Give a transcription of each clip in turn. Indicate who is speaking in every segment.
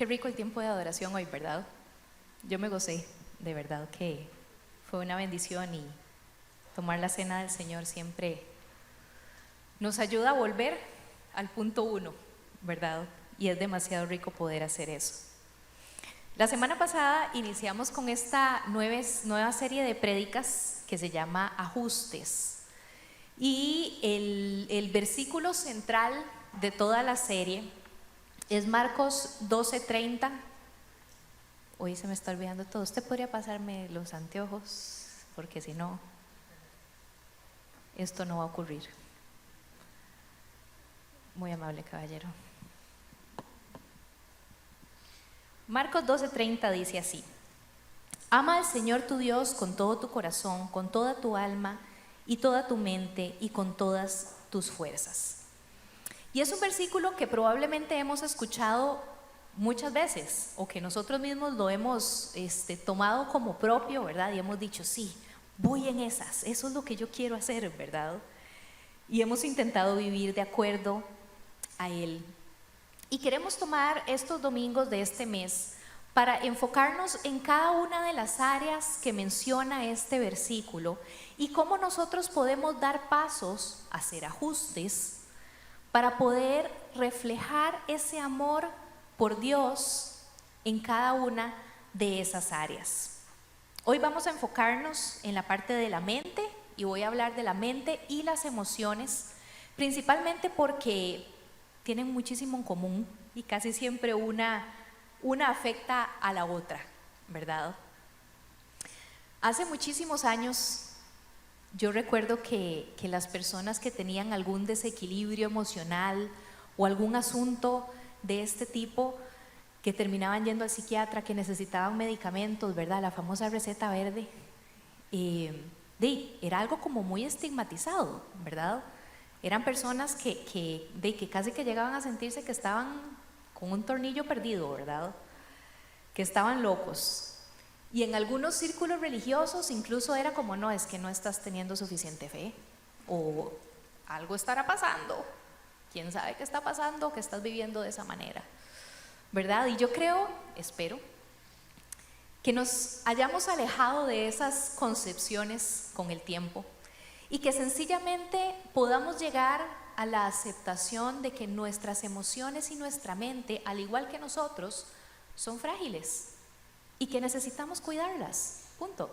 Speaker 1: Qué rico el tiempo de adoración hoy, ¿verdad? Yo me gocé, de verdad que fue una bendición y tomar la cena del Señor siempre nos ayuda a volver al punto uno, ¿verdad? Y es demasiado rico poder hacer eso. La semana pasada iniciamos con esta nueva serie de prédicas que se llama Ajustes. Y el versículo central de toda la serie es Marcos 12:30. Hoy se me está olvidando todo. Usted podría pasarme los anteojos, porque si no, esto no va a ocurrir. Muy amable, caballero. Marcos 12:30 dice así: ama al Señor tu Dios con todo tu corazón, con toda tu alma y toda tu mente y con todas tus fuerzas. Y es un versículo que probablemente hemos escuchado muchas veces, o que nosotros mismos lo hemos tomado como propio, ¿verdad? Y hemos dicho, sí, voy en esas, eso es lo que yo quiero hacer, ¿verdad? Y hemos intentado vivir de acuerdo a él. Y queremos tomar estos domingos de este mes para enfocarnos en cada una de las áreas que menciona este versículo y cómo nosotros podemos dar pasos, hacer ajustes, para poder reflejar ese amor por Dios en cada una de esas áreas. Hoy vamos a enfocarnos en la parte de la mente y voy a hablar de la mente y las emociones, principalmente porque tienen muchísimo en común y casi siempre una afecta a la otra, ¿verdad? Hace muchísimos años yo recuerdo que las personas que tenían algún desequilibrio emocional o algún asunto de este tipo, que terminaban yendo al psiquiatra, que necesitaban medicamentos, ¿verdad? La famosa receta verde, era algo como muy estigmatizado, ¿verdad? Eran personas que casi que llegaban a sentirse que estaban con un tornillo perdido, ¿verdad? Que estaban locos. Y en algunos círculos religiosos incluso era como, no, es que no estás teniendo suficiente fe, o algo estará pasando, quién sabe qué está pasando, que estás viviendo de esa manera, ¿verdad? Y yo creo, espero, que nos hayamos alejado de esas concepciones con el tiempo y que sencillamente podamos llegar a la aceptación de que nuestras emociones y nuestra mente, al igual que nosotros, son frágiles y que necesitamos cuidarlas, punto.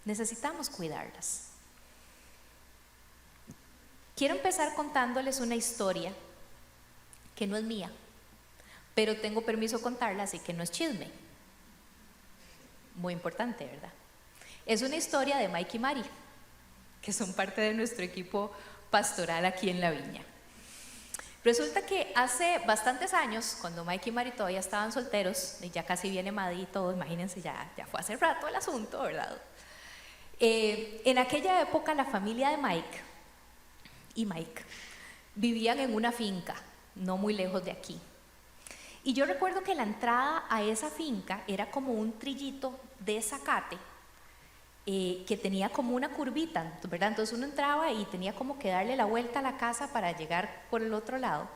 Speaker 1: Necesitamos cuidarlas. Quiero empezar contándoles una historia que no es mía, pero tengo permiso de contarla, así que no es chisme. Muy importante, ¿verdad? Es una historia de Mike y Mari, que son parte de nuestro equipo pastoral aquí en la viña. Resulta que hace bastantes años, cuando Mike y Mari todavía estaban solteros, y ya casi viene Madi y todo, imagínense, ya fue hace rato el asunto, ¿verdad? En aquella época la familia de Mike y Mike vivían en una finca, no muy lejos de aquí. Y yo recuerdo que la entrada a esa finca era como un trillito de zacate, que tenía como una curvita, ¿verdad? Entonces uno entraba y tenía como que darle la vuelta a la casa para llegar por el otro lado,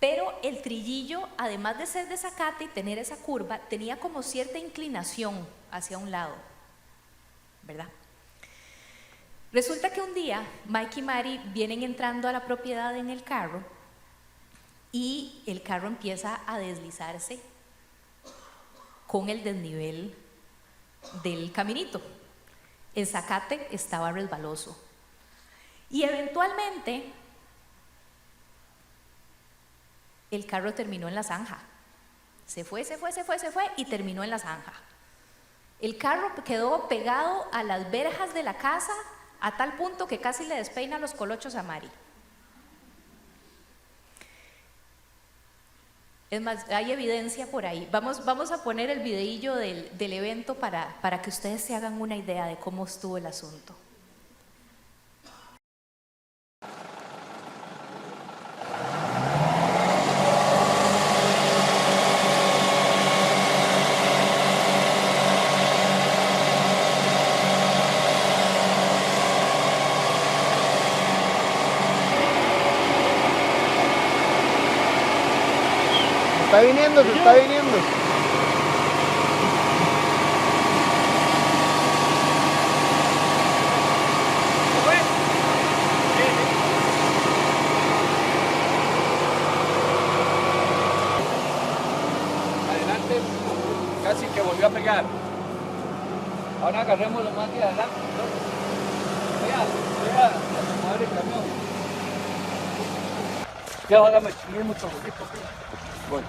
Speaker 1: pero el trillillo, además de ser de zacate y tener esa curva, tenía como cierta inclinación hacia un lado, ¿verdad? Resulta que un día Mike y Mari vienen entrando a la propiedad en el carro y el carro empieza a deslizarse con el desnivel del caminito. El zacate estaba resbaloso y eventualmente el carro terminó en la zanja. Se fue y terminó en la zanja. El carro quedó pegado a las verjas de la casa a tal punto que casi le despeina los colochos a Mari. Es más, hay evidencia por ahí. Vamos a poner el videillo del evento para que ustedes se hagan una idea de cómo estuvo el asunto.
Speaker 2: Se está viniendo. Carlos. Adelante, casi que volvió a pegar. Ahora agarremos lo más de adelante. Vea, acomodar el camión. Ya hágame subir mucho poquito. Voy.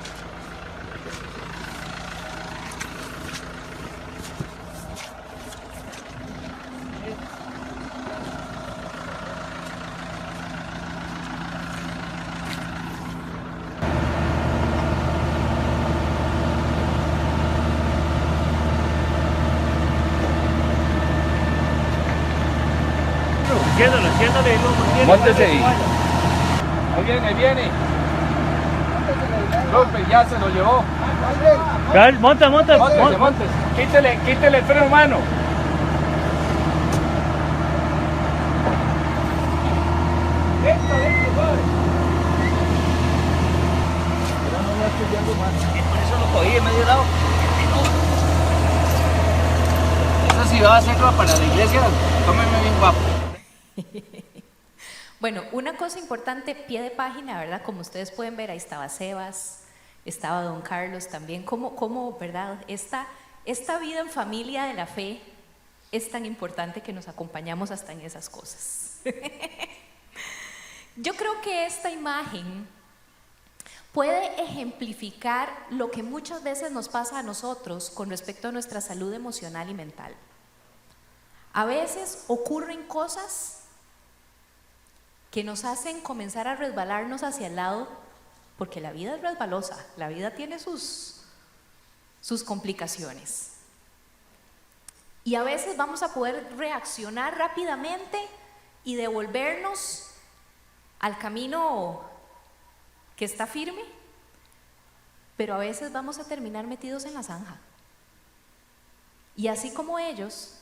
Speaker 3: Siéntale,
Speaker 2: Móntese ahí. Ahí viene. López ya se lo llevó.
Speaker 3: Monta.
Speaker 2: Móntese. Quítele el freno mano. Dentro, padre. Pero no estoy viendo más.
Speaker 3: Por eso lo cogí de medio lado.
Speaker 2: Eso sí va a hacerlo para la iglesia. Tómeme bien guapo.
Speaker 1: Bueno, una cosa importante, pie de página, ¿verdad? Como ustedes pueden ver, ahí estaba Sebas, estaba don Carlos también. ¿Cómo, verdad? Esta vida en familia de la fe es tan importante que nos acompañamos hasta en esas cosas. Yo creo que esta imagen puede ejemplificar lo que muchas veces nos pasa a nosotros con respecto a nuestra salud emocional y mental. A veces ocurren cosas que nos hacen comenzar a resbalarnos hacia el lado, porque la vida es resbalosa, la vida tiene sus complicaciones. Y a veces vamos a poder reaccionar rápidamente y devolvernos al camino que está firme, pero a veces vamos a terminar metidos en la zanja. Y así como ellos,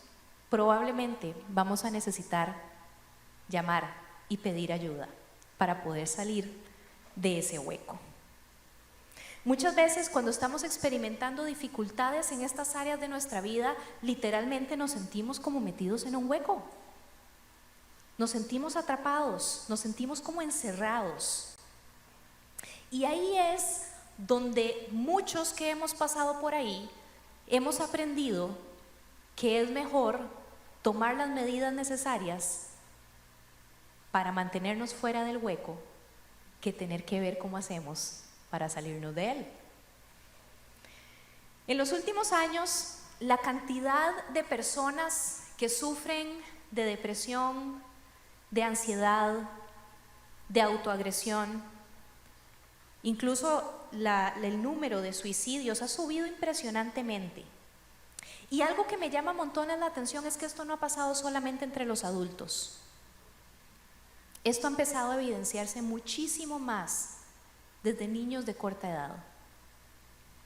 Speaker 1: probablemente vamos a necesitar llamar y pedir ayuda para poder salir de ese hueco. Muchas veces cuando estamos experimentando dificultades en estas áreas de nuestra vida, literalmente nos sentimos como metidos en un hueco. Nos sentimos atrapados, nos sentimos como encerrados. Y ahí es donde muchos que hemos pasado por ahí hemos aprendido que es mejor tomar las medidas necesarias para mantenernos fuera del hueco que tener que ver cómo hacemos para salirnos de él. En los últimos años, la cantidad de personas que sufren de depresión, de ansiedad, de autoagresión, incluso el número de suicidios ha subido impresionantemente. Y algo que me llama montones la atención es que esto no ha pasado solamente entre los adultos. Esto ha empezado a evidenciarse muchísimo más desde niños de corta edad.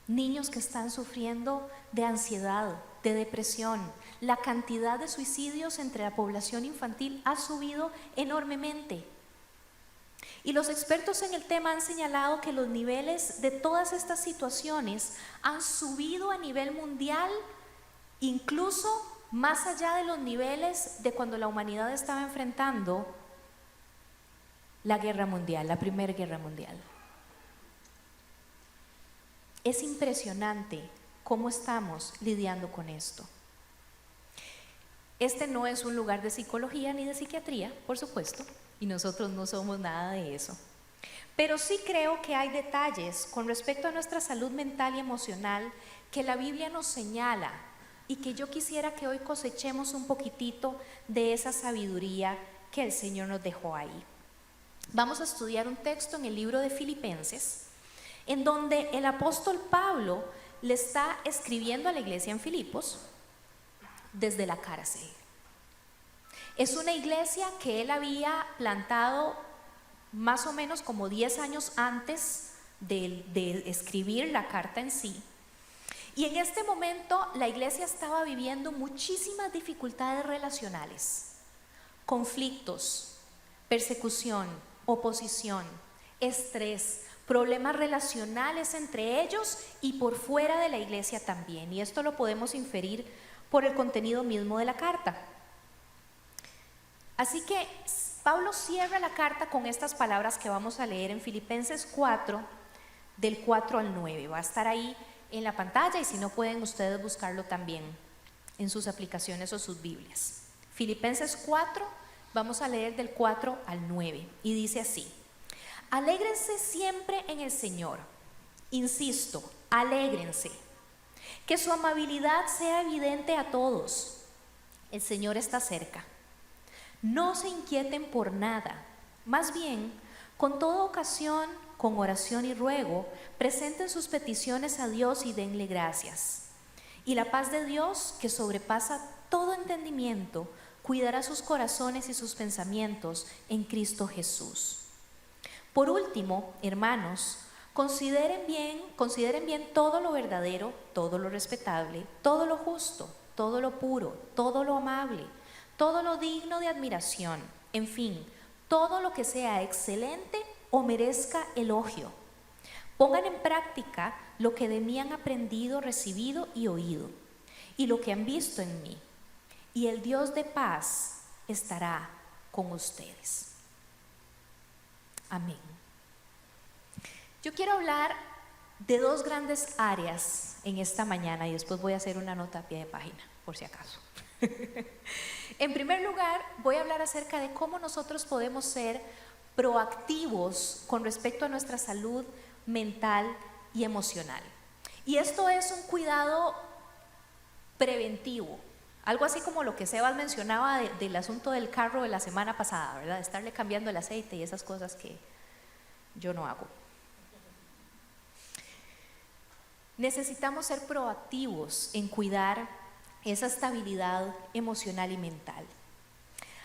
Speaker 1: Niños que están sufriendo de ansiedad, de depresión. La cantidad de suicidios entre la población infantil ha subido enormemente. Y los expertos en el tema han señalado que los niveles de todas estas situaciones han subido a nivel mundial, incluso más allá de los niveles de cuando la humanidad estaba enfrentando la guerra mundial, la Primera Guerra Mundial. Es impresionante cómo estamos lidiando con esto. Este no es un lugar de psicología ni de psiquiatría, por supuesto, y nosotros no somos nada de eso. Pero sí creo que hay detalles con respecto a nuestra salud mental y emocional que la Biblia nos señala y que yo quisiera que hoy cosechemos un poquitito de esa sabiduría que el Señor nos dejó ahí. Vamos a estudiar un texto en el libro de Filipenses, en donde el apóstol Pablo le está escribiendo a la iglesia en Filipos desde la cárcel. Es una iglesia que él había plantado más o menos como 10 años antes de escribir la carta en sí. Y en este momento la iglesia estaba viviendo muchísimas dificultades relacionales, conflictos, persecución, oposición, estrés, problemas relacionales entre ellos y por fuera de la iglesia también. Y esto lo podemos inferir por el contenido mismo de la carta. Así que Pablo cierra la carta con estas palabras que vamos a leer en Filipenses 4, del 4 al 9. Va a estar ahí en la pantalla y si no pueden ustedes buscarlo también en sus aplicaciones o sus Biblias. Filipenses 4, vamos a leer del 4 al 9 y dice así: alégrense siempre en el Señor. Insisto, alégrense. Que su amabilidad sea evidente a todos. El Señor está cerca. No se inquieten por nada. Más bien, con toda ocasión, con oración y ruego, presenten sus peticiones a Dios y denle gracias. Y la paz de Dios, que sobrepasa todo entendimiento, cuidará sus corazones y sus pensamientos en Cristo Jesús. Por último, hermanos, consideren bien todo lo verdadero, todo lo respetable, todo lo justo, todo lo puro, todo lo amable, todo lo digno de admiración, en fin, todo lo que sea excelente o merezca elogio. Pongan en práctica lo que de mí han aprendido, recibido y oído, y lo que han visto en mí, y el Dios de paz estará con ustedes. Amén. Yo quiero hablar de dos grandes áreas en esta mañana y después voy a hacer una nota a pie de página, por si acaso. En primer lugar, voy a hablar acerca de cómo nosotros podemos ser proactivos con respecto a nuestra salud mental y emocional. Y esto es un cuidado preventivo, algo así como lo que Sebas mencionaba del asunto del carro de la semana pasada, ¿verdad? De estarle cambiando el aceite y esas cosas que yo no hago. Necesitamos ser proactivos en cuidar esa estabilidad emocional y mental.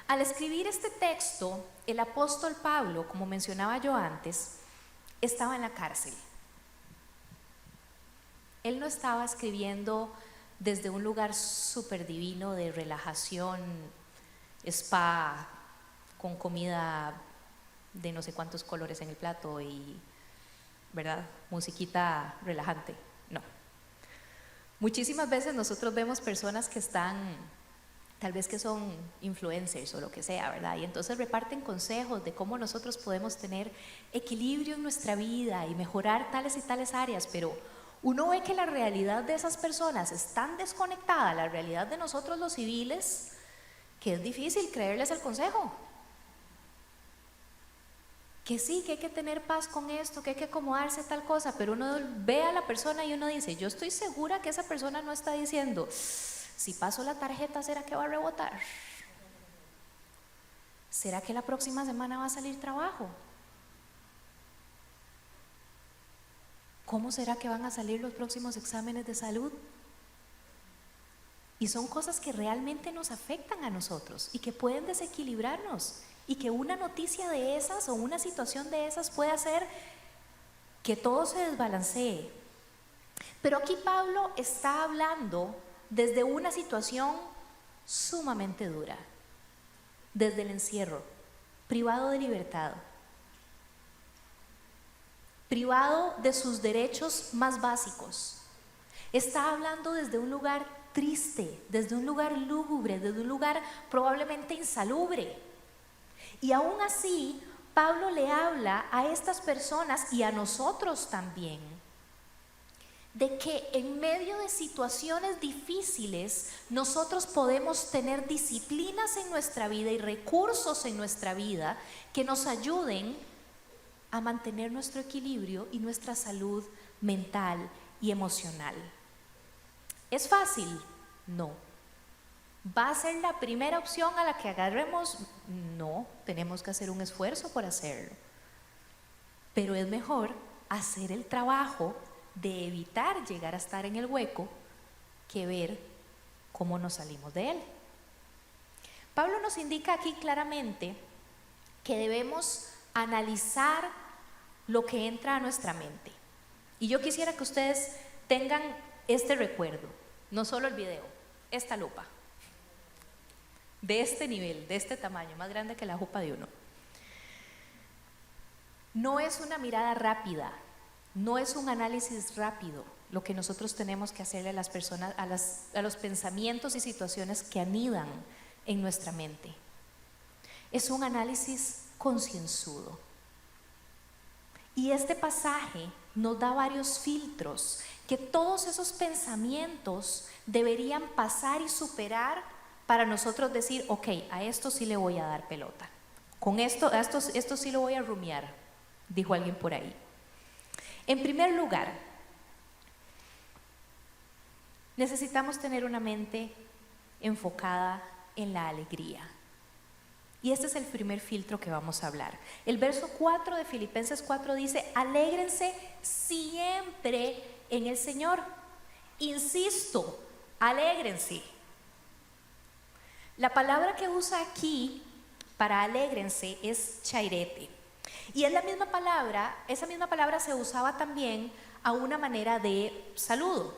Speaker 1: Al escribir este texto, el apóstol Pablo, como mencionaba yo antes, estaba en la cárcel. Él no estaba escribiendo desde un lugar súper divino de relajación, spa, con comida de no sé cuántos colores en el plato y, ¿verdad?, musiquita relajante. No. Muchísimas veces nosotros vemos personas que están, tal vez que son influencers o lo que sea, ¿verdad? Y entonces reparten consejos de cómo nosotros podemos tener equilibrio en nuestra vida y mejorar tales y tales áreas, pero uno ve que la realidad de esas personas es tan desconectada a la realidad de nosotros los civiles que es difícil creerles el consejo. Que sí, que hay que tener paz con esto, que hay que acomodarse a tal cosa, pero uno ve a la persona y uno dice, yo estoy segura que esa persona no está diciendo, si paso la tarjeta, ¿será que va a rebotar? ¿Será que la próxima semana va a salir trabajo? ¿Cómo será que van a salir los próximos exámenes de salud? Y son cosas que realmente nos afectan a nosotros y que pueden desequilibrarnos. Y que una noticia de esas o una situación de esas puede hacer que todo se desbalancee. Pero aquí Pablo está hablando desde una situación sumamente dura, desde el encierro, privado de libertad, privado de sus derechos más básicos. Está hablando desde un lugar triste, desde un lugar lúgubre, desde un lugar probablemente insalubre. Y aún así, Pablo le habla a estas personas y a nosotros también de que en medio de situaciones difíciles nosotros podemos tener disciplinas en nuestra vida y recursos en nuestra vida que nos ayuden a mantener nuestro equilibrio y nuestra salud mental y emocional. ¿Es fácil? No. ¿Va a ser la primera opción a la que agarremos? No, tenemos que hacer un esfuerzo por hacerlo. Pero es mejor hacer el trabajo de evitar llegar a estar en el hueco que ver cómo nos salimos de él. Pablo nos indica aquí claramente que debemos analizar lo que entra a nuestra mente. Y yo quisiera que ustedes tengan este recuerdo, no solo el video, esta lupa. De este nivel, de este tamaño, más grande que la jupa de uno. No es una mirada rápida, no es un análisis rápido lo que nosotros tenemos que hacerle a las personas, a los pensamientos y situaciones que anidan en nuestra mente. Es un análisis concienzudo. Y este pasaje nos da varios filtros que todos esos pensamientos deberían pasar y superar para nosotros decir, ok, a esto sí le voy a dar pelota. Con esto sí lo voy a rumiar, dijo alguien por ahí. En primer lugar, necesitamos tener una mente enfocada en la alegría. Y este es el primer filtro que vamos a hablar. El verso 4 de Filipenses 4 dice, alégrense siempre en el Señor. Insisto, alégrense. La palabra que usa aquí para alégrense es chairete. Y es la misma palabra, esa misma palabra se usaba también a una manera de saludo.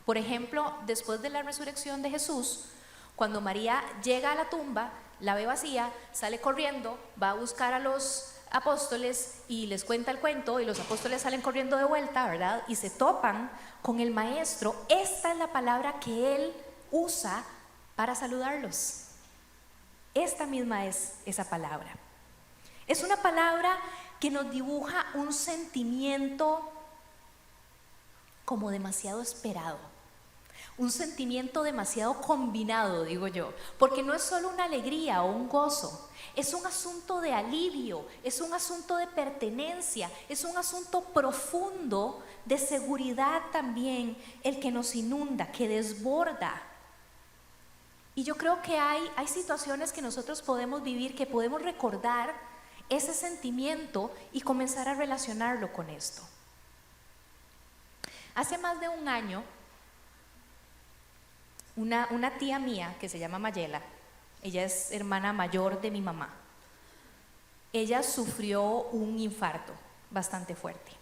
Speaker 1: Por ejemplo, después de la resurrección de Jesús, cuando María llega a la tumba, la ve vacía, sale corriendo, va a buscar a los apóstoles y les cuenta el cuento y los apóstoles salen corriendo de vuelta, ¿verdad? Y se topan con el maestro. Esta es la palabra que él usa para saludarlos. Esta misma es esa palabra. Es una palabra que nos dibuja un sentimiento como demasiado esperado. Un sentimiento demasiado combinado, digo yo, porque no es solo una alegría o un gozo, es un asunto de alivio, es un asunto de pertenencia, es un asunto profundo de seguridad también, el que nos inunda, que desborda. Y yo creo que hay situaciones que nosotros podemos vivir, que podemos recordar ese sentimiento y comenzar a relacionarlo con esto. Hace más de un año, una tía mía que se llama Mayela, ella es hermana mayor de mi mamá, ella sufrió un infarto bastante fuerte.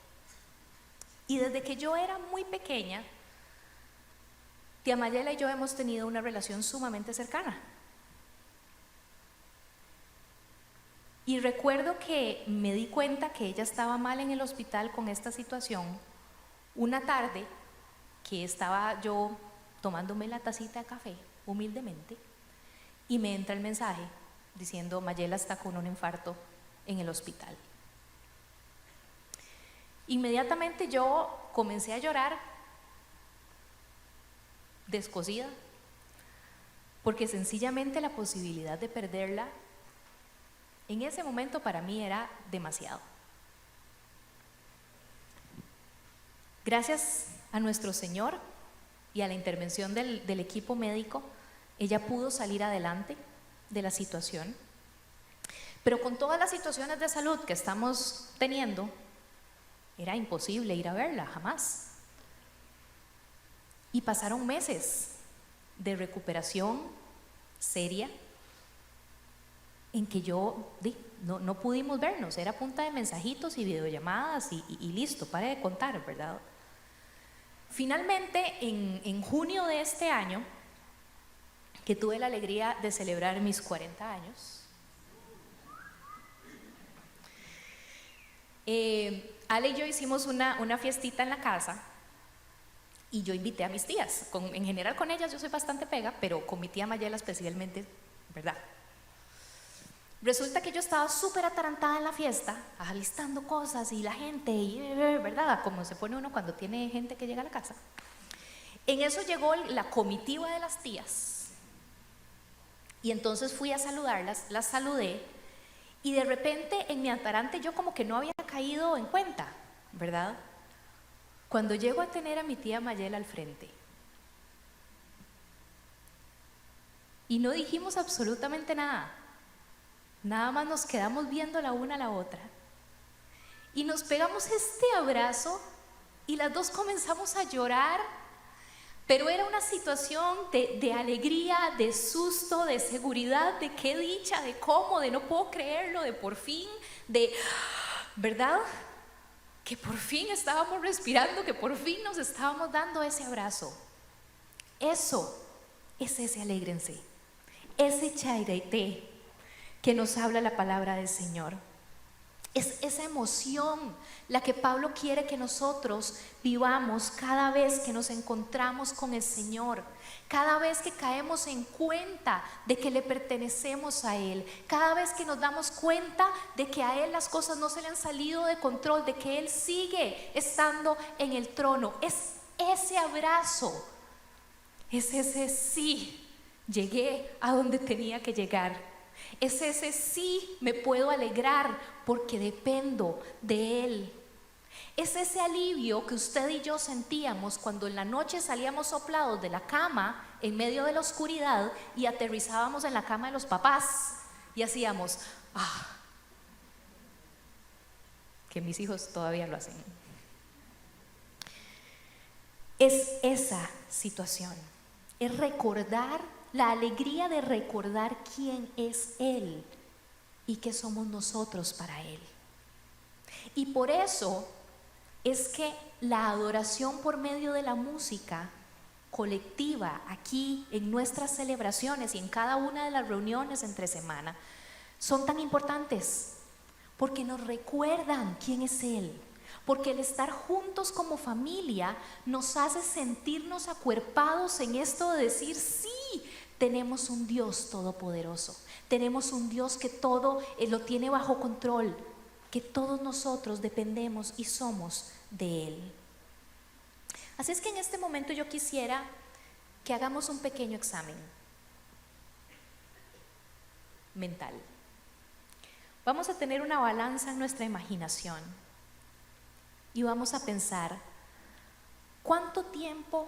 Speaker 1: Y desde que yo era muy pequeña, tía Mayela y yo hemos tenido una relación sumamente cercana. Y recuerdo que me di cuenta que ella estaba mal en el hospital con esta situación una tarde que estaba yo tomándome la tacita de café, humildemente, y me entra el mensaje diciendo, Mayela está con un infarto en el hospital. Inmediatamente yo comencé a llorar, descosida, porque sencillamente la posibilidad de perderla en ese momento para mí era demasiado. Gracias a nuestro Señor y a la intervención del equipo médico, ella pudo salir adelante de la situación. Pero con todas las situaciones de salud que estamos teniendo, era imposible ir a verla, jamás. Y pasaron meses de recuperación seria en que no pudimos vernos, era punta de mensajitos y videollamadas y listo, pare de contar, ¿verdad? Finalmente, en junio de este año, que tuve la alegría de celebrar mis 40 años, Ale y yo hicimos una fiestita en la casa y yo invité a mis tías. En general con ellas yo soy bastante pega, pero con mi tía Mayela especialmente, ¿verdad? Resulta que yo estaba súper atarantada en la fiesta, alistando cosas y la gente, ¿verdad? Como se pone uno cuando tiene gente que llega a la casa. En eso llegó la comitiva de las tías y entonces fui a saludarlas, las saludé y de repente en mi atarante yo como que no había caído en cuenta, ¿verdad? Cuando llego a tener a mi tía Mayela al frente y no dijimos absolutamente nada. Nada más nos quedamos viendo la una a la otra y nos pegamos este abrazo y las dos comenzamos a llorar, pero era una situación de alegría, de susto, de seguridad, de qué dicha, de cómo, de no puedo creerlo, de por fin, ¿verdad? Que por fin estábamos respirando, que por fin nos estábamos dando ese abrazo. Eso es ese alégrense, ese chairete que nos habla la palabra del Señor. Es esa emoción la que Pablo quiere que nosotros vivamos cada vez que nos encontramos con el Señor, cada vez que caemos en cuenta de que le pertenecemos a Él, cada vez que nos damos cuenta de que a Él las cosas no se le han salido de control, de que Él sigue estando en el trono. Es ese abrazo, es ese sí, llegué a donde tenía que llegar. Es ese sí, me puedo alegrar porque dependo de Él. Es ese alivio que usted y yo sentíamos cuando en la noche salíamos soplados de la cama en medio de la oscuridad y aterrizábamos en la cama de los papás y hacíamos, que mis hijos todavía lo hacen. Es esa situación, es recordar, la alegría de recordar quién es Él y qué somos nosotros para Él. Y por eso es que la adoración por medio de la música colectiva aquí en nuestras celebraciones y en cada una de las reuniones entre semana son tan importantes, porque nos recuerdan quién es Él. Porque el estar juntos como familia nos hace sentirnos acuerpados en esto de decir, sí, tenemos un Dios todopoderoso, tenemos un Dios que todo lo tiene bajo control, que todos nosotros dependemos y somos de Él. Así es que en este momento yo quisiera que hagamos un pequeño examen mental. Vamos a tener una balanza en nuestra imaginación y vamos a pensar, ¿cuánto tiempo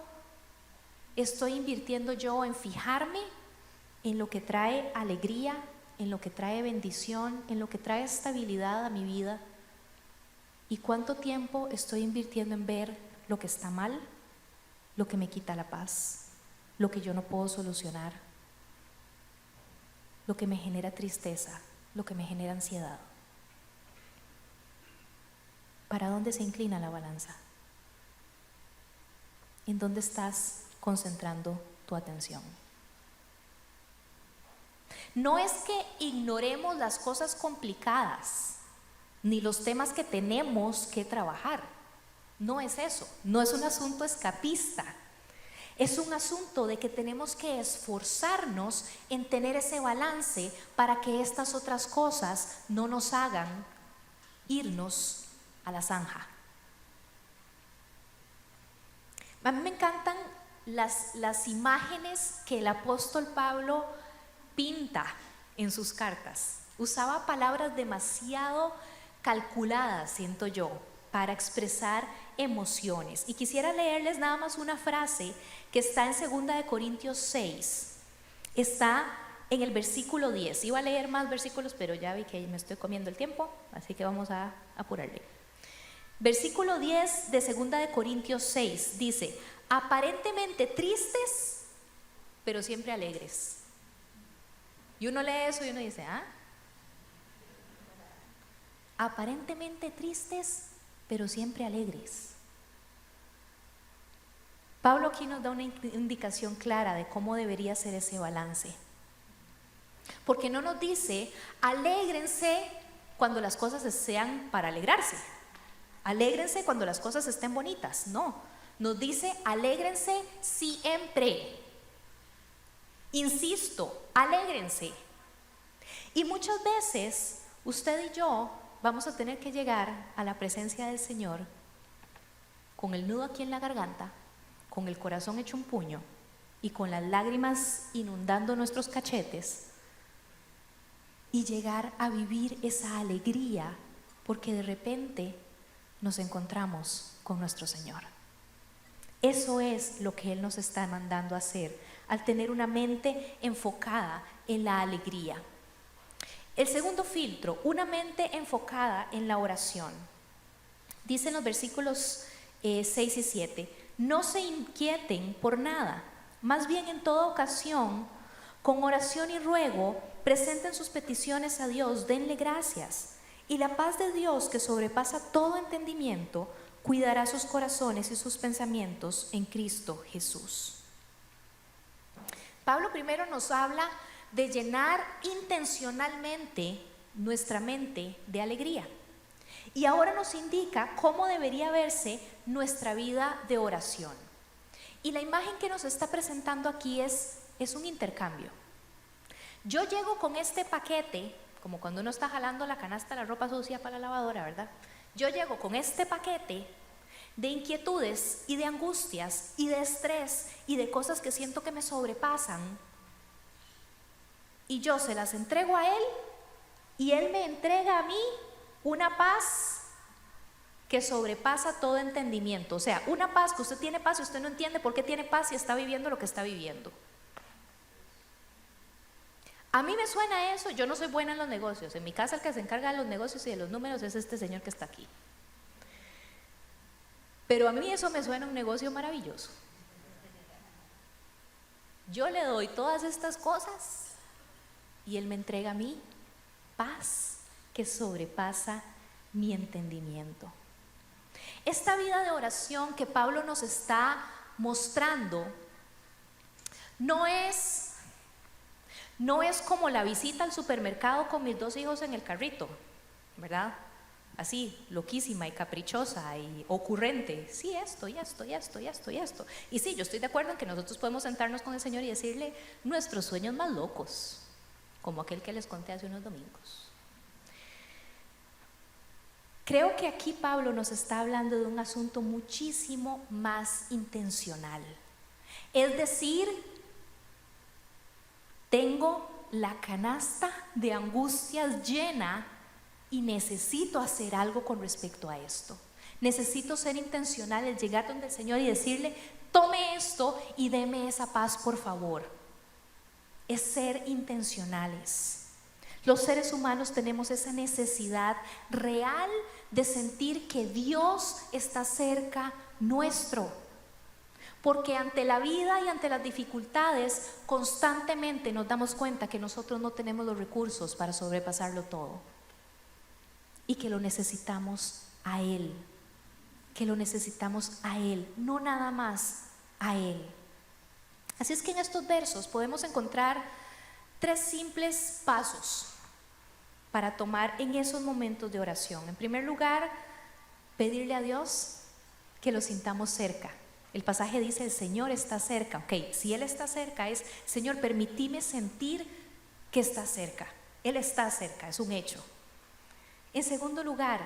Speaker 1: estoy invirtiendo yo en fijarme en lo que trae alegría, en lo que trae bendición, en lo que trae estabilidad a mi vida? ¿Y cuánto tiempo estoy invirtiendo en ver lo que está mal, lo que me quita la paz, lo que yo no puedo solucionar, lo que me genera tristeza, lo que me genera ansiedad? ¿Para dónde se inclina la balanza? ¿En dónde estás concentrando tu atención? No es que ignoremos las cosas complicadas, ni los temas que tenemos que trabajar. No es eso, no es un asunto escapista. Es un asunto de que tenemos que esforzarnos en tener ese balance para que estas otras cosas no nos hagan irnos a la zanja. A mí me encantan las imágenes que el apóstol Pablo pinta en sus cartas. Usaba palabras demasiado calculadas, siento yo, para expresar emociones. Y quisiera leerles nada más una frase que está en 2 Corintios 6. Está en el versículo 10. Iba a leer más versículos, pero ya vi que me estoy comiendo el tiempo, así que vamos a apurarle. Versículo 10 de 2 Corintios 6 dice: aparentemente tristes, pero siempre alegres. Y uno lee eso y uno dice, aparentemente tristes, pero siempre alegres. Pablo aquí nos da una indicación clara de cómo debería ser ese balance. Porque no nos dice, alégrense cuando las cosas sean para alegrarse. Alégrense cuando las cosas estén bonitas. No, nos dice, alégrense siempre. Insisto, alégrense. Y muchas veces usted y yo vamos a tener que llegar a la presencia del Señor con el nudo aquí en la garganta, con el corazón hecho un puño y con las lágrimas inundando nuestros cachetes, y llegar a vivir esa alegría porque de repente nos encontramos con nuestro Señor. Eso es lo que Él nos está mandando a hacer al tener una mente enfocada en la alegría. El segundo filtro, una mente enfocada en la oración. Dice en los versículos 6 y 7, no se inquieten por nada, más bien en toda ocasión, con oración y ruego, presenten sus peticiones a Dios, denle gracias, y la paz de Dios, que sobrepasa todo entendimiento, cuidará sus corazones y sus pensamientos en Cristo Jesús. Pablo primero nos habla de llenar intencionalmente nuestra mente de alegría. Y ahora nos indica cómo debería verse nuestra vida de oración. Y la imagen que nos está presentando aquí es un intercambio. Yo llego con este paquete, como cuando uno está jalando la canasta de la ropa sucia para la lavadora, ¿verdad? Yo llego con este paquete de inquietudes y de angustias y de estrés y de cosas que siento que me sobrepasan, y yo se las entrego a Él y Él me entrega a mí una paz que sobrepasa todo entendimiento. O sea, una paz que usted tiene paz y usted no entiende por qué tiene paz y está viviendo lo que está viviendo. A mí me suena eso. Yo no soy buena en los negocios. En mi casa el que se encarga de los negocios y de los números es este señor que está aquí. Pero a mí eso me suena un negocio maravilloso. Yo le doy todas estas cosas y Él me entrega a mí paz que sobrepasa mi entendimiento. Esta vida de oración que Pablo nos está mostrando no es como la visita al supermercado con mis 2 hijos en el carrito, ¿verdad? Así, loquísima y caprichosa y ocurrente. Sí, esto, y esto, y esto, y esto, y esto. Y sí, yo estoy de acuerdo en que nosotros podemos sentarnos con el Señor y decirle nuestros sueños más locos, como aquel que les conté hace unos domingos. Creo que aquí Pablo nos está hablando de un asunto muchísimo más intencional. Es decir, tengo la canasta de angustias llena y necesito hacer algo con respecto a esto. Necesito ser intencional, el llegar donde el Señor y decirle, tome esto y deme esa paz, por favor. Es ser intencionales. Los seres humanos tenemos esa necesidad real de sentir que Dios está cerca nuestro. Porque ante la vida y ante las dificultades, constantemente nos damos cuenta que nosotros no tenemos los recursos para sobrepasarlo todo. Y que lo necesitamos a Él. Que lo necesitamos a Él, no nada más a Él. Así es que en estos versos podemos encontrar 3 simples pasos para tomar en esos momentos de oración. En primer lugar, pedirle a Dios que lo sintamos cerca. El pasaje dice, el Señor está cerca. Ok, si Él está cerca es, Señor, permíteme sentir que está cerca. Él está cerca, es un hecho. En segundo lugar,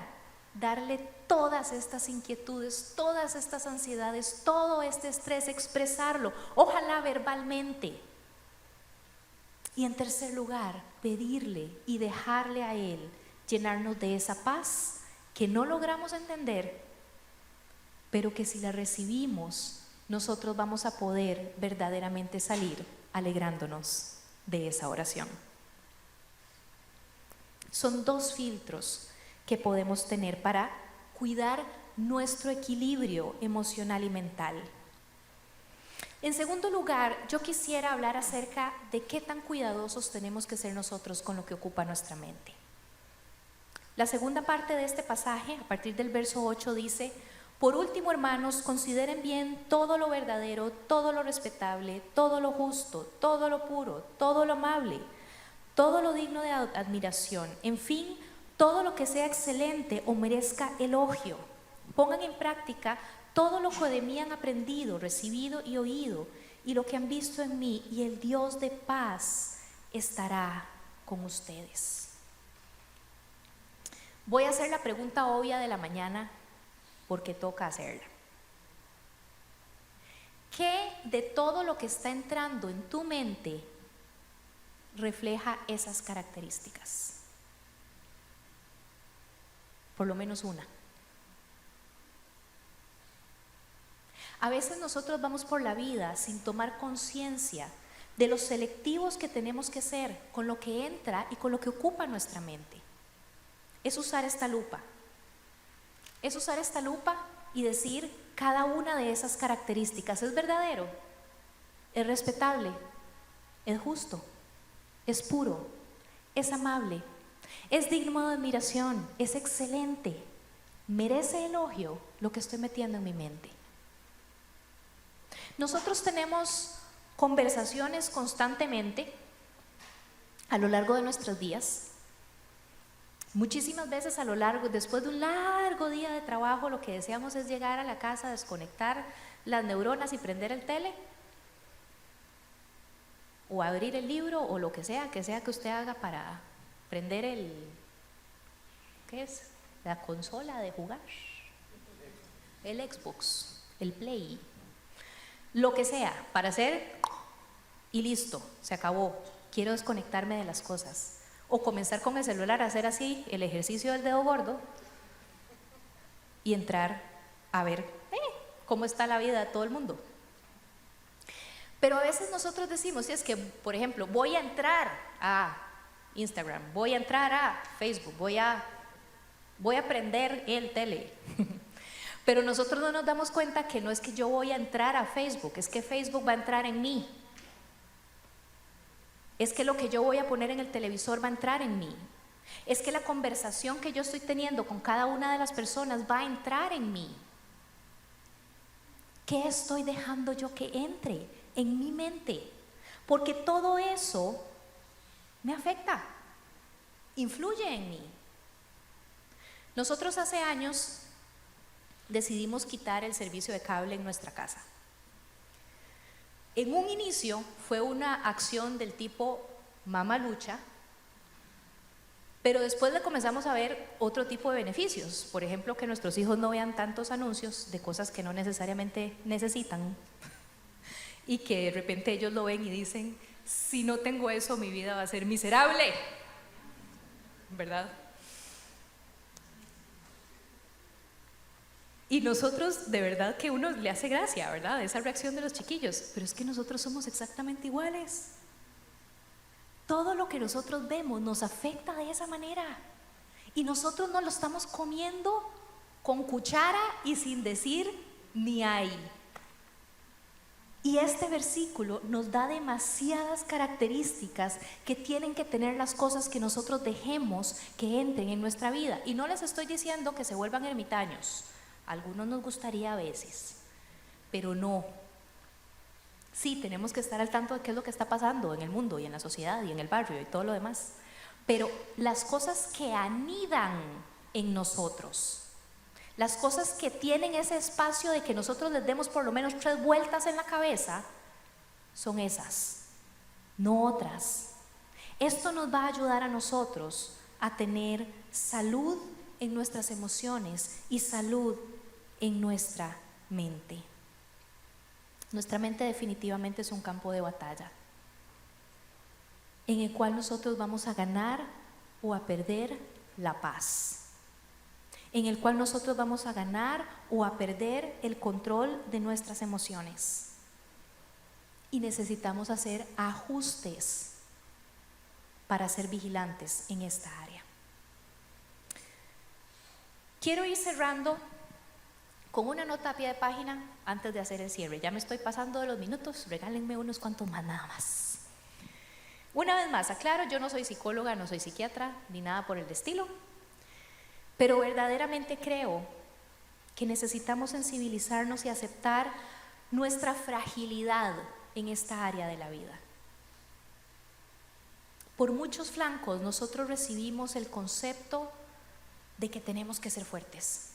Speaker 1: darle todas estas inquietudes, todas estas ansiedades, todo este estrés, expresarlo, ojalá verbalmente. Y en tercer lugar, pedirle y dejarle a Él llenarnos de esa paz que no logramos entender, pero que si la recibimos, nosotros vamos a poder verdaderamente salir alegrándonos de esa oración. Son 2 filtros que podemos tener para cuidar nuestro equilibrio emocional y mental. En segundo lugar, yo quisiera hablar acerca de qué tan cuidadosos tenemos que ser nosotros con lo que ocupa nuestra mente. La segunda parte de este pasaje, a partir del verso 8, dice: por último, hermanos, consideren bien todo lo verdadero, todo lo respetable, todo lo justo, todo lo puro, todo lo amable, todo lo digno de admiración, en fin, todo lo que sea excelente o merezca elogio. Pongan en práctica todo lo que de mí han aprendido, recibido y oído, y lo que han visto en mí, y el Dios de paz estará con ustedes. Voy a hacer la pregunta obvia de la mañana, porque toca hacerla. ¿Qué de todo lo que está entrando en tu mente refleja esas características? Por lo menos una. A veces nosotros vamos por la vida sin tomar conciencia de los selectivos que tenemos que ser con lo que entra y con lo que ocupa nuestra mente. Es usar esta lupa. Es usar esta lupa y decir cada una de esas características. ¿Es verdadero? ¿Es respetable? ¿Es justo? ¿Es puro? ¿Es amable? ¿Es digno de admiración? ¿Es excelente? ¿Merece elogio lo que estoy metiendo en mi mente? Nosotros tenemos conversaciones constantemente a lo largo de nuestros días Muchísimas veces a lo largo, después de un largo día de trabajo, lo que deseamos es llegar a la casa, desconectar las neuronas y prender el tele, o abrir el libro, o lo que sea que usted haga para prender ¿qué es? La consola de jugar, el Xbox, el Play, lo que sea, para hacer y listo, se acabó, quiero desconectarme de las cosas. O comenzar con el celular a hacer así el ejercicio del dedo gordo y entrar a ver cómo está la vida de todo el mundo. Pero a veces nosotros decimos, si es que, por ejemplo, voy a entrar a Instagram, voy a entrar a Facebook, voy a prender el tele. Pero nosotros no nos damos cuenta que no es que yo voy a entrar a Facebook, es que Facebook va a entrar en mí. Es que lo que yo voy a poner en el televisor va a entrar en mí. Es que la conversación que yo estoy teniendo con cada una de las personas va a entrar en mí. ¿Qué estoy dejando yo que entre en mi mente? Porque todo eso me afecta, influye en mí. Nosotros hace años decidimos quitar el servicio de cable en nuestra casa. En un inicio fue una acción del tipo mamalucha, pero después le comenzamos a ver otro tipo de beneficios. Por ejemplo, que nuestros hijos no vean tantos anuncios de cosas que no necesariamente necesitan y que de repente ellos lo ven y dicen, si no tengo eso mi vida va a ser miserable, ¿verdad? Y nosotros, de verdad que uno le hace gracia, ¿verdad? Esa reacción de los chiquillos. Pero es que nosotros somos exactamente iguales. Todo lo que nosotros vemos nos afecta de esa manera. Y nosotros nos lo estamos comiendo con cuchara y sin decir ni ay. Y este versículo nos da demasiadas características que tienen que tener las cosas que nosotros dejemos que entren en nuestra vida. Y no les estoy diciendo que se vuelvan ermitaños. A algunos nos gustaría a veces, pero no. Sí, tenemos que estar al tanto de qué es lo que está pasando en el mundo y en la sociedad y en el barrio y todo lo demás. Pero las cosas que anidan en nosotros, las cosas que tienen ese espacio de que nosotros les demos por lo menos 3 vueltas en la cabeza, son esas, no otras. Esto nos va a ayudar a nosotros a tener salud en nuestras emociones y salud en nuestra mente. Nuestra mente definitivamente es un campo de batalla en el cual nosotros vamos a ganar o a perder la paz, en el cual nosotros vamos a ganar o a perder el control de nuestras emociones. Y necesitamos hacer ajustes para ser vigilantes en esta área. Quiero ir cerrando con una nota a pie de página antes de hacer el cierre. Ya me estoy pasando de los minutos, regálenme unos cuantos más nada más. Una vez más, aclaro, yo no soy psicóloga, no soy psiquiatra, ni nada por el estilo, pero verdaderamente creo que necesitamos sensibilizarnos y aceptar nuestra fragilidad en esta área de la vida. Por muchos flancos nosotros recibimos el concepto de que tenemos que ser fuertes,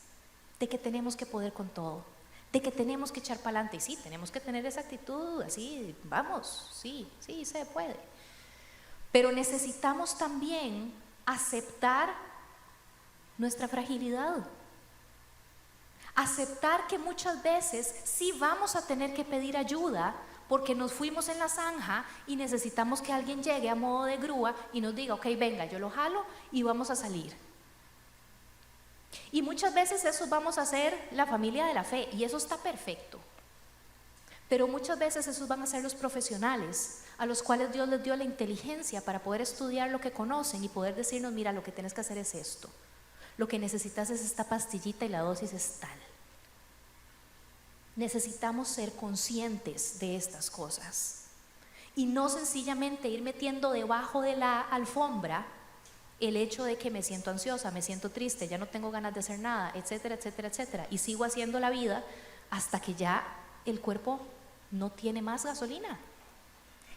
Speaker 1: de que tenemos que poder con todo, de que tenemos que echar para adelante. Y sí, tenemos que tener esa actitud así, vamos, sí, se puede. Pero necesitamos también aceptar nuestra fragilidad. Aceptar que muchas veces sí vamos a tener que pedir ayuda porque nos fuimos en la zanja y necesitamos que alguien llegue a modo de grúa y nos diga, ok, venga, yo lo jalo y vamos a salir. Y muchas veces eso vamos a hacer la familia de la fe y eso está perfecto. Pero muchas veces esos van a ser los profesionales a los cuales Dios les dio la inteligencia para poder estudiar lo que conocen y poder decirnos, mira, lo que tienes que hacer es esto. Lo que necesitas es esta pastillita y la dosis es tal. Necesitamos ser conscientes de estas cosas y no sencillamente ir metiendo debajo de la alfombra el hecho de que me siento ansiosa, me siento triste, ya no tengo ganas de hacer nada, etcétera, etcétera, etcétera, y sigo haciendo la vida hasta que ya el cuerpo no tiene más gasolina.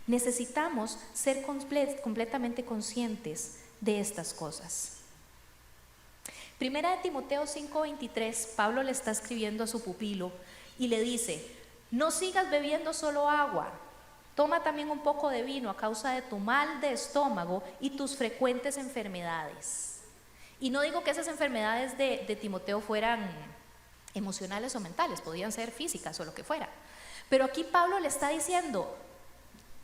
Speaker 1: Necesitamos ser completamente conscientes de estas cosas. Primera de Timoteo 5:23, Pablo le está escribiendo a su pupilo y le dice: no sigas bebiendo solo agua, toma también un poco de vino a causa de tu mal de estómago y tus frecuentes enfermedades. Y no digo que esas enfermedades de Timoteo fueran emocionales o mentales, podían ser físicas o lo que fuera. Pero aquí Pablo le está diciendo: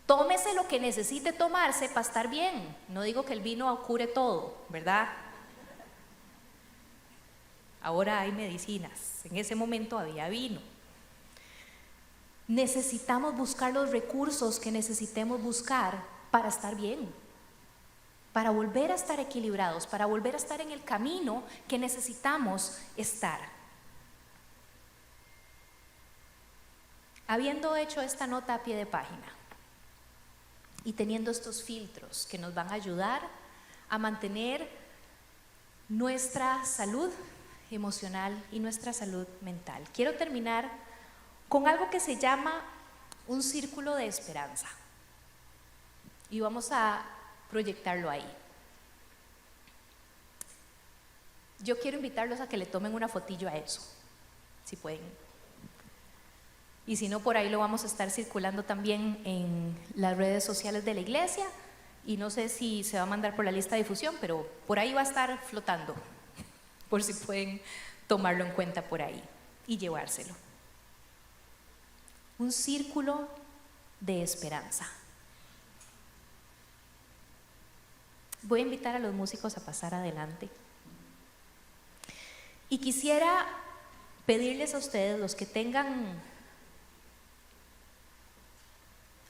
Speaker 1: tómese lo que necesite tomarse para estar bien. No digo que el vino cure todo, ¿verdad? Ahora hay medicinas, en ese momento había vino. Necesitamos buscar los recursos que necesitemos buscar para estar bien, para volver a estar equilibrados, para volver a estar en el camino que necesitamos estar. Habiendo hecho esta nota a pie de página y teniendo estos filtros que nos van a ayudar a mantener nuestra salud emocional y nuestra salud mental, quiero terminar con algo que se llama un círculo de esperanza y vamos a proyectarlo ahí. Yo quiero invitarlos a que le tomen una fotillo a eso, si pueden. Y si no, por ahí lo vamos a estar circulando también en las redes sociales de la iglesia y no sé si se va a mandar por la lista de difusión, pero por ahí va a estar flotando, por si pueden tomarlo en cuenta por ahí y llevárselo. Un círculo de esperanza. Voy a invitar a los músicos a pasar adelante. Y quisiera pedirles a ustedes, los que tengan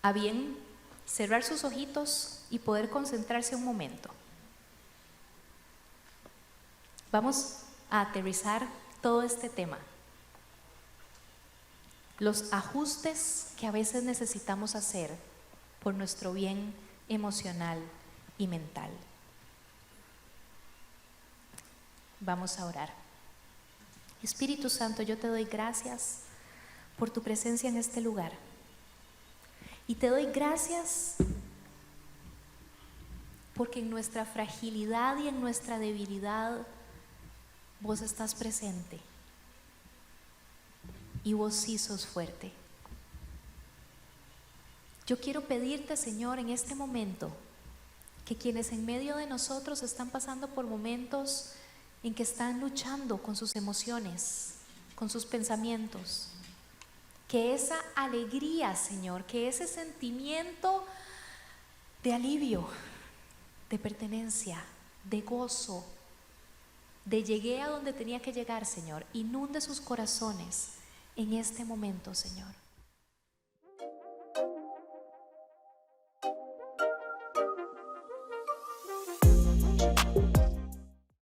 Speaker 1: a bien cerrar sus ojitos y poder concentrarse un momento. Vamos a aterrizar todo este tema. Los ajustes que a veces necesitamos hacer por nuestro bien emocional y mental. Vamos a orar. Espíritu Santo, yo te doy gracias por tu presencia en este lugar. Y te doy gracias porque en nuestra fragilidad y en nuestra debilidad vos estás presente y vos sí sos fuerte. Yo quiero pedirte, Señor, en este momento, que quienes en medio de nosotros están pasando por momentos en que están luchando con sus emociones, con sus pensamientos, que esa alegría, Señor, que ese sentimiento de alivio, de pertenencia, de gozo, de llegué a donde tenía que llegar, Señor, inunde sus corazones en este momento, Señor.